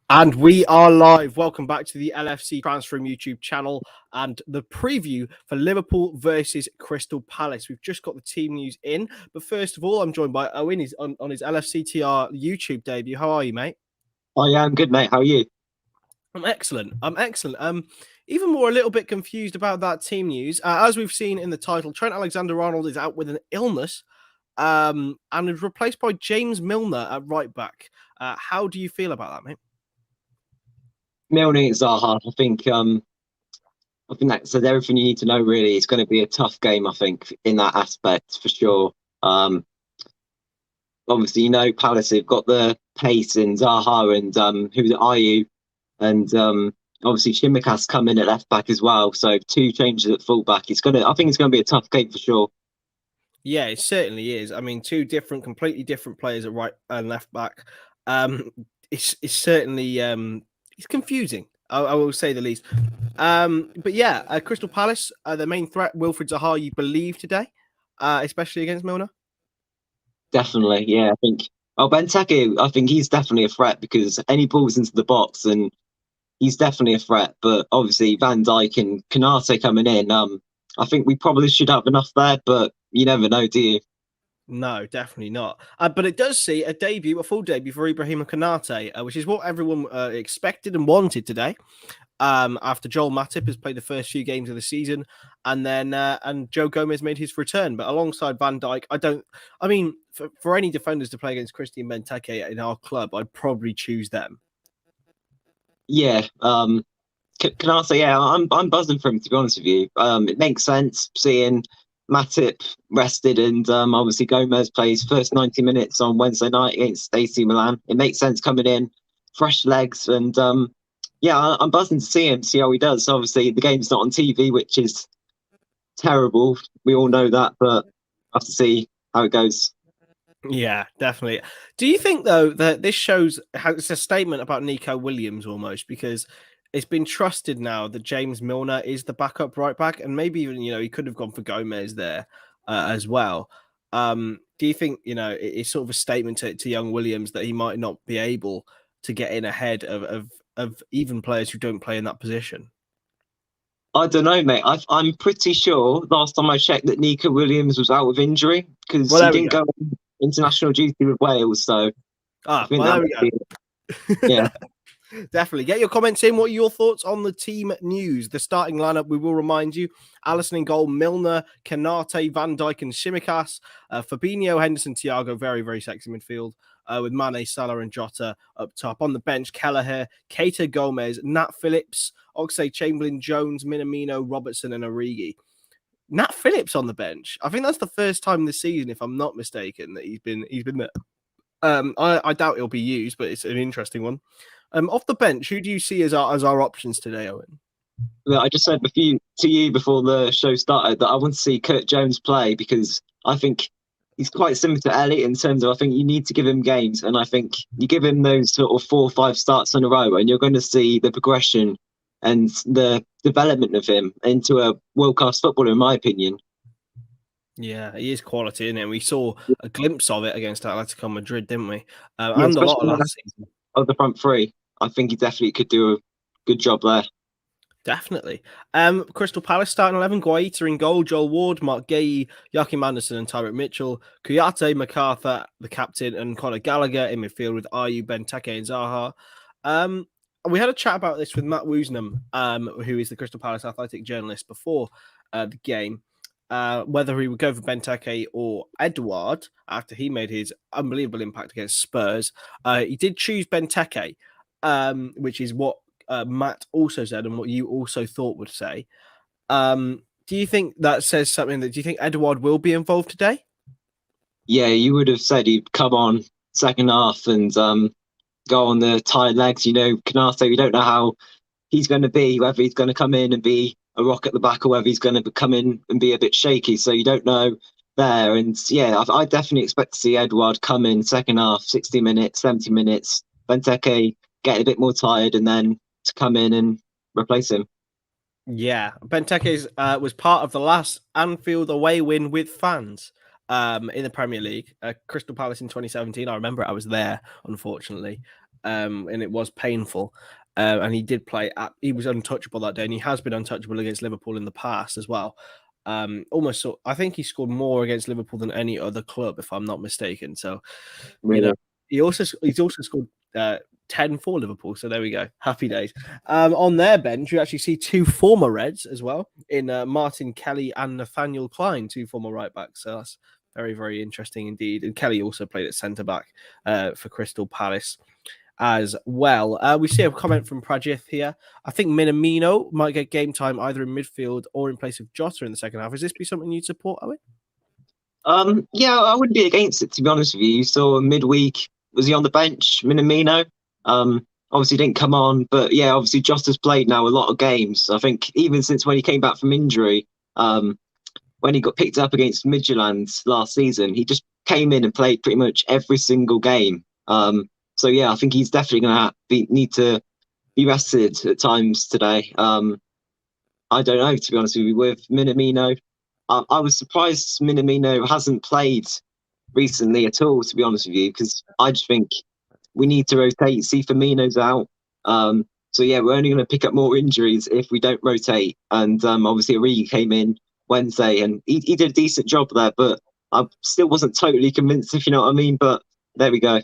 And we are live. Welcome back to the LFC Transfer YouTube channel and the preview for Liverpool versus Crystal Palace. We've just got the team news in. But first of all, I'm joined by Owen. He's on his LFCTR YouTube debut. How are you, mate? Oh, yeah, I'm good, mate. How are you? I'm excellent. Even more a little bit confused about that team news. As we've seen in the title, Trent Alexander-Arnold is out with an illness and is replaced by James Milner at right back. How do you feel about that, mate? Milner and Zaha. I think that says everything you need to know. Really, it's going to be a tough game. I think in that aspect for sure. Obviously, Palace have got the pace in Zaha and who's it, Ayew, and obviously Tsimikas come in at left back as well. So two changes at full back. I think it's going to be a tough game for sure. Yeah, it certainly is. I mean, completely different players at right and left back. It's certainly it's confusing. I will say the least. But yeah, Crystal Palace, the main threat, Wilfried Zaha, you believe today, especially against Milner? Definitely, yeah. I think Benteke, I think he's definitely a threat because any balls into the box and he's definitely a threat. But obviously Van Dijk and Konate coming in, I think we probably should have enough there, but you never know, do you? No, definitely not. But it does see a full debut for Ibrahim Konate, which is what everyone expected and wanted today. After Joel Matip has played the first few games of the season, and then and Joe Gomez made his return. But alongside Van Dijk, for any defenders to play against Christian Benteke in our club, I'd probably choose them. Yeah, Konate, yeah, I'm buzzing for him, to be honest with you. It makes sense seeing Matip rested and obviously Gomez plays first 90 minutes on Wednesday night against AC Milan. It makes sense coming in, fresh legs, and yeah, I'm buzzing to see him, see how he does. Obviously, the game's not on TV, which is terrible. We all know that, but I have to see how it goes. Yeah, definitely. Do you think, though, that this shows how it's a statement about Nico Williams almost, because it's been trusted now that James Milner is the backup right back, and maybe even, he could have gone for Gomez there as well. Do you think, it's sort of a statement to young Williams that he might not be able to get in ahead of even players who don't play in that position? I don't know, mate. I'm pretty sure last time I checked that Nico Williams was out with injury because he didn't go on international duty with Wales. So I think there we go. Yeah. Definitely. Get your comments in. What are your thoughts on the team news? The starting lineup, we will remind you. Alisson in goal, Milner, Konate, Van Dijk and Tsimikas. Fabinho, Henderson, Thiago, very, very sexy midfield. With Mane, Salah and Jota up top. On the bench, Kelleher, Keita, Gomez, Nat Phillips, Oxlade-Chamberlain, Jones, Minamino, Robertson and Origi. Nat Phillips on the bench. I think that's the first time this season, if I'm not mistaken, that he's been there. I doubt he'll be used, but it's an interesting one. Off the bench, who do you see as our options today, Owen? I just said to you before the show started that I want to see Kurt Jones play because I think he's quite similar to Elliot in terms of I think you need to give him games, and I think you give him those sort of 4 or 5 starts in a row, and you're going to see the progression and the development of him into a world-class footballer, in my opinion. Yeah, he is quality, isn't it? We saw a glimpse of it against Atletico Madrid, didn't we? Yeah, and a lot of last season. Of the front three, I think he definitely could do a good job there. Definitely. Crystal Palace starting 11, Guaita in goal, Joel Ward, Mark Gay, Joachim Anderson and Tyrick Mitchell, Kouyaté, MacArthur, the captain, and Conor Gallagher in midfield with Ayew, Benteke and Zaha. We had a chat about this with Matt Woosnam, who is the Crystal Palace Athletic journalist before the game. Whether he would go for Benteke or Edouard after he made his unbelievable impact against Spurs. He did choose Benteke, which is what Matt also said and what you also thought would say. Do you think that says something? Do you think Edouard will be involved today? Yeah, you would have said he'd come on second half and go on the tired legs. Konate, we don't know how he's going to be, whether he's going to come in and be a rock at the back or whether he's going to come in and be a bit shaky. So you don't know there. And yeah, I definitely expect to see Edouard come in second half, 60 minutes, 70 minutes, Benteke get a bit more tired and then to come in and replace him. Yeah, Benteke was part of the last Anfield away win with fans in the Premier League. Crystal Palace in 2017. I remember it. I was there, unfortunately. and it was painful. And he did play. He was untouchable that day, and he has been untouchable against Liverpool in the past as well. Almost, so I think he scored more against Liverpool than any other club, if I'm not mistaken. So, Really? he's also scored 10 for Liverpool. So there we go. Happy days. On their bench, you actually see two former Reds as well in Martin Kelly and Nathaniel Klein, two former right backs. So that's very, very interesting indeed. And Kelly also played at centre back for Crystal Palace as well. We see a comment from Prajith here. I think Minamino might get game time either in midfield or in place of Jota in the second half. Is this be something you'd support, Owen? Yeah, I wouldn't be against it, to be honest with you. You saw midweek, was he on the bench, Minamino? Obviously didn't come on, but yeah, obviously Jota's played now a lot of games. I think even since when he came back from injury, when he got picked up against Midtjylland last season, he just came in and played pretty much every single game. So yeah, I think he's definitely going to need to be rested at times today. I don't know, to be honest with you, with Minamino. I was surprised Minamino hasn't played recently at all, to be honest with you, because I just think we need to rotate. See, Firmino's out. So yeah, we're only going to pick up more injuries if we don't rotate. And obviously, Origi came in Wednesday and he did a decent job there, but I still wasn't totally convinced, if you know what I mean. But there we go.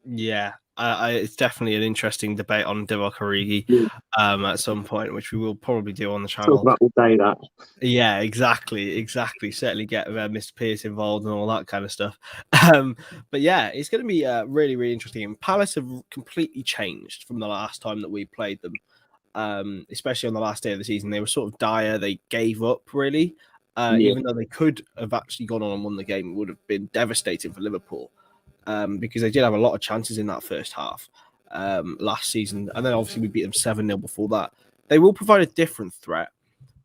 Yeah, it's definitely an interesting debate on Divock Origi at some point, which we will probably do on the channel. Talk about all day that. Yeah, exactly. Certainly get Mr. Pierce involved and all that kind of stuff. But yeah, it's going to be really, really interesting. And Palace have completely changed from the last time that we played them, especially on the last day of the season. They were sort of dire. They gave up, really. Even though they could have actually gone on and won the game, it would have been devastating for Liverpool. Because they did have a lot of chances in that first half last season. And then obviously we beat them 7-0 before that. They will provide a different threat.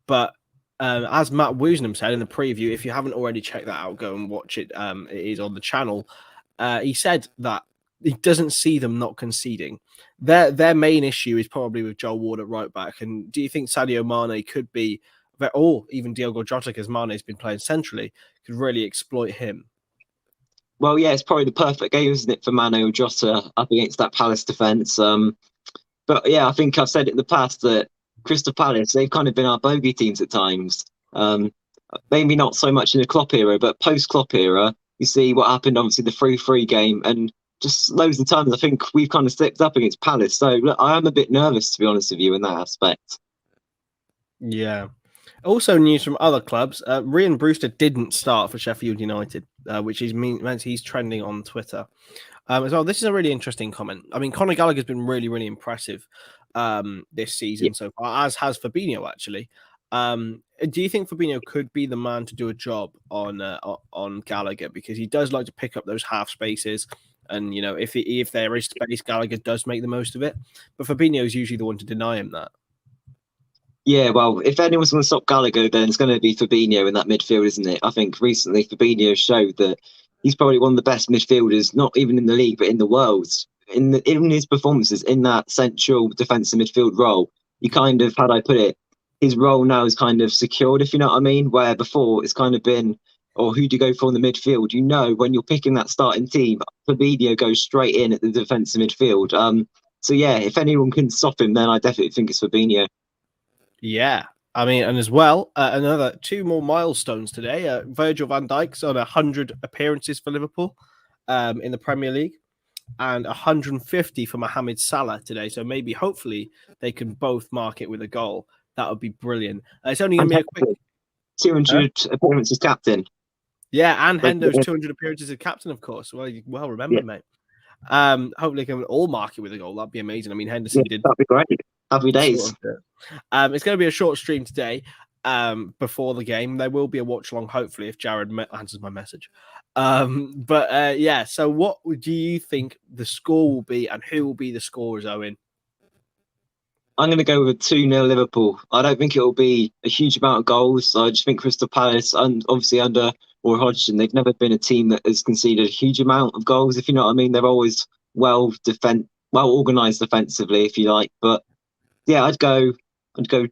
But as Matt Woosnam said in the preview, if you haven't already checked that out, go and watch it. It is on the channel. He said that he doesn't see them not conceding. Their main issue is probably with Joel Ward at right back. And do you think Sadio Mane could be, or even Diogo Jota, because Mane has been playing centrally, could really exploit him? Well, yeah, it's probably the perfect game, isn't it, for Mane or Jota up against that Palace defence. But yeah, I think I've said it in the past that Crystal Palace, they've kind of been our bogey teams at times. Maybe not so much in the Klopp era, but post-Klopp era, you see what happened, obviously, the 3-3 game. And just loads of times, I think we've kind of slipped up against Palace. So look, I am a bit nervous, to be honest with you, in that aspect. Yeah. Also, news from other clubs. Ryan Brewster didn't start for Sheffield United, which means he's trending on Twitter. As well, this is a really interesting comment. I mean, Conor Gallagher's been really, really impressive this season so far, as has Fabinho, actually. Do you think Fabinho could be the man to do a job on Gallagher? Because he does like to pick up those half spaces. And, you know, if there is space, Gallagher does make the most of it. But Fabinho is usually the one to deny him that. Yeah, well, if anyone's going to stop Gallagher, then it's going to be Fabinho in that midfield, isn't it? I think recently Fabinho showed that he's probably one of the best midfielders, not even in the league, but in the world. In his performances in that central defensive midfield role, he kind of, how do I put it, his role now is kind of secured, if you know what I mean, where before it's kind of been, or who do you go for in the midfield? You know, when you're picking that starting team, Fabinho goes straight in at the defensive midfield. So yeah, if anyone can stop him, then I definitely think it's Fabinho. Yeah, I mean, and as well, another 2 more milestones today. Virgil van Dijk's on 100 appearances for Liverpool in the Premier League, and 150 for Mohamed Salah today. So maybe, hopefully, they can both mark it with a goal. That would be brilliant. It's only going to be a quick 200 appearances captain. Yeah, and Hendo's 200 appearances as captain, of course. Well remembered, mate. Hopefully, they can all mark it with a goal. That'd be amazing. I mean, Henderson did. That'd be great. Happy days. It's going to be a short stream today before the game. There will be a watch along, hopefully, if Jared answers my message. Yeah, so what do you think the score will be, and who will be the scorers, Owen? I'm going to go with 2-0 Liverpool. I don't think it will be a huge amount of goals. I just think Crystal Palace, and obviously under Roy Hodgson, they've never been a team that has conceded a huge amount of goals, if you know what I mean. They're always well organised defensively, if you like. But yeah, I'd go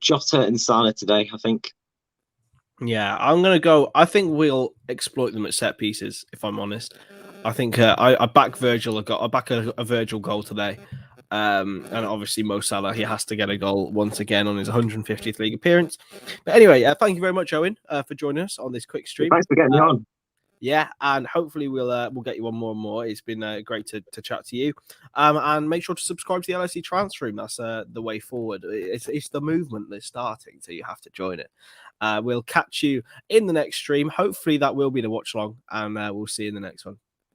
Jota and Salah today, I think. Yeah, I'm going to go. I think we'll exploit them at set pieces, if I'm honest. I think I back Virgil. I back a Virgil goal today. And obviously Mo Salah, he has to get a goal once again on his 150th league appearance. But anyway, thank you very much, Owen, for joining us on this quick stream. Thanks for getting me on. Yeah, and hopefully we'll get you on more and more. It's been great to chat to you. And make sure to subscribe to the LFC Transfer Room. That's the way forward. It's the movement that's starting, so you have to join it. We'll catch you in the next stream. Hopefully that will be the watch long, and we'll see you in the next one.